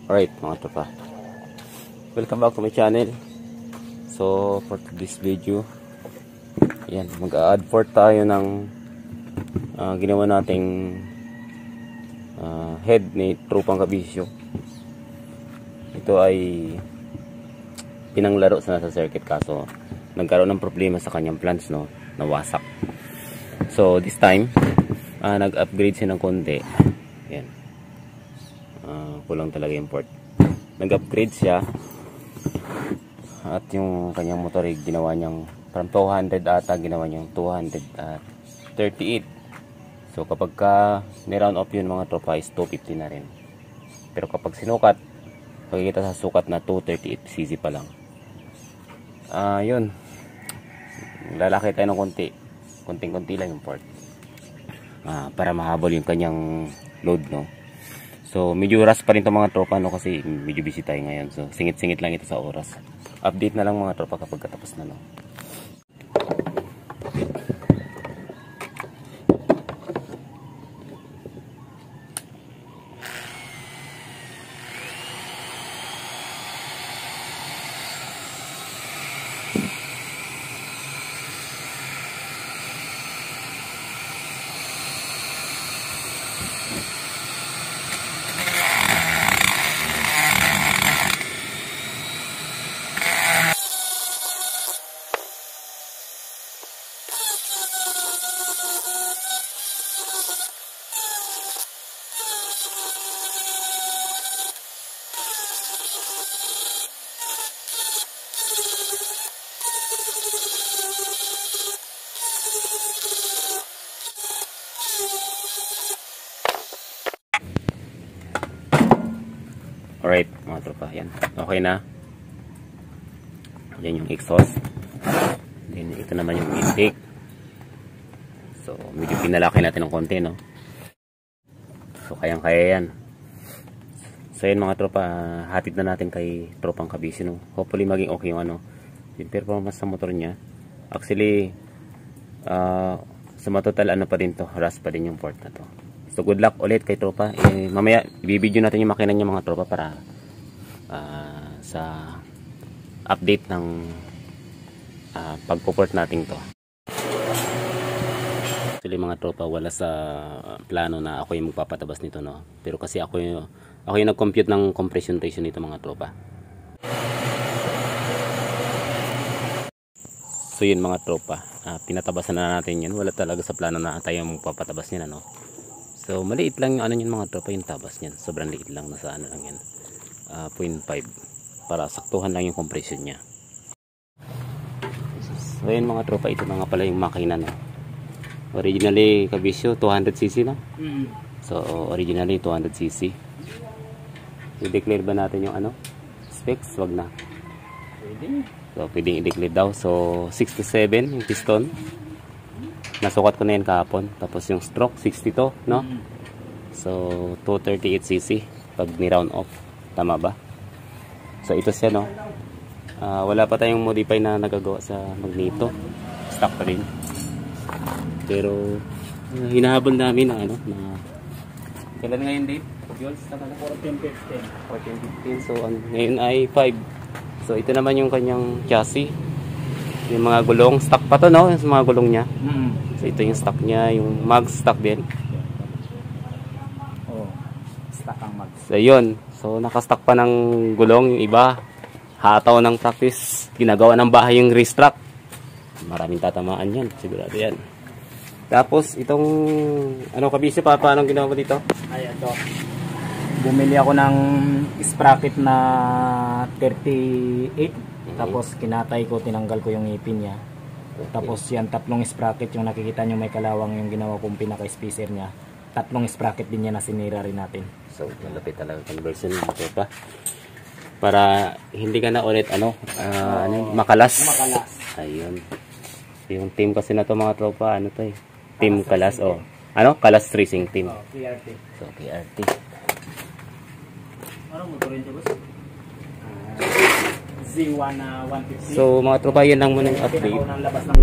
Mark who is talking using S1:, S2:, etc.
S1: Alright mga tropa, welcome back to my channel. So for this video, yan, mag-add for tayo ng ginawa nating head ni Tropang Kabisyo. Ito ay pinanglaro sa circuit, kaso nagkaroon ng problema sa kanyang plants, no, nawasak. So this time nag-upgrade siya ng konti. Yan, kulang talaga yung port. Nag-upgrade siya at yung kanyang motor ay ginawa niyang from 200 ata, ginawa niyang 238. So kapag ka ni-round off yun mga tropa is 250 na rin. Pero kapag sinukat, makikita sa sukat na 238cc pa lang. Yun, lalaki tayo ng konting-konti lang yung port para mahabol yung kanyang load, no. So medyo rush pa rin itong mga tropa, no, kasi medyo busy tayo ngayon. So singit-singit lang ito sa oras. Update na lang mga tropa kapag katapos na, no. Alright mga tropa, yan, okay na. Yan yung exhaust. Then ito naman yung intake. So medyo pinalaki natin ng konti, no. So kayang kaya yan. So yan mga tropa, hatid na natin kay Tropang Kabisyo, no. Hopefully maging okay yung yung performance sa motor niya. Actually sa matotal pa din to, rust pa din yung port na to. So good luck ulit kay Tropa. Mamaya i-video natin yung makina niya mga tropa para sa update ng pagpo-port natin to. Actually mga tropa, wala sa plano na ako yung magpapatabas nito, no. Pero kasi ako yung nag-compute ng compression ratio nito mga tropa. So yun mga tropa, pinatabasan na natin yun. Wala talaga sa plano na tayo magpapatabas niya, no. So maliit lang yung yun mga tropa, yung tabas niyan. Sobrang liit lang, nasa lang yan, 0.5, para saktuhan lang yung compression niya. So yun mga tropa, ito na nga pala yung makina, no. Originally Kabisyo 200cc na. So originally 200cc. I-declare ba natin yung specs? Wag na. Pwede. So pwedeng i-declare daw. So 67 yung piston. Nasukat ko na yan kahapon. Tapos yung stroke 62, no. So 238cc pag ni-round off. Tama ba? So ito siya, no. Wala pa tayong modify na nagagawa sa magneto. Stock pa rin. Pero hinahabol namin na na kailan ngayon date? Jules, 14-15. So ngayon ay 5. So ito naman yung kanyang chassis. Yung mga gulong, stock pa to, no? Yung mga gulong niya. So ito yung stock niya, yung mags stock din.
S2: Oh, stock ang mags.
S1: So yun. So naka-stock pa ng gulong, yung iba hataw ng practice, ginagawa ng bahay yung race track. Maraming tatamaan yan, sigurado yan. Tapos itong Kabisyo pa, paano ginawa mo dito?
S2: Ay, ito. Bumili ako ng sprocket na 38. Tapos kinatay ko, tinanggal ko yung ipin niya. Tapos yan, tatlong sprocket yung nakikita nyo may kalawang yung ginawa kong pinaka-spacer niya. Tatlong sprocket din niya na sinira rin natin.
S1: So malapit talaga conversion nito pa. Para hindi ka na ulit makalas.
S2: Makalas.
S1: Ayun. Yung team kasi na to mga tropa, Team Kalas, Kalas Racing Team.
S2: KRT.
S1: So KRT.
S2: Ano motor rin ito, boss? Z1 150.
S1: So mga tropa, yan lang muna yung update.
S2: Labas ng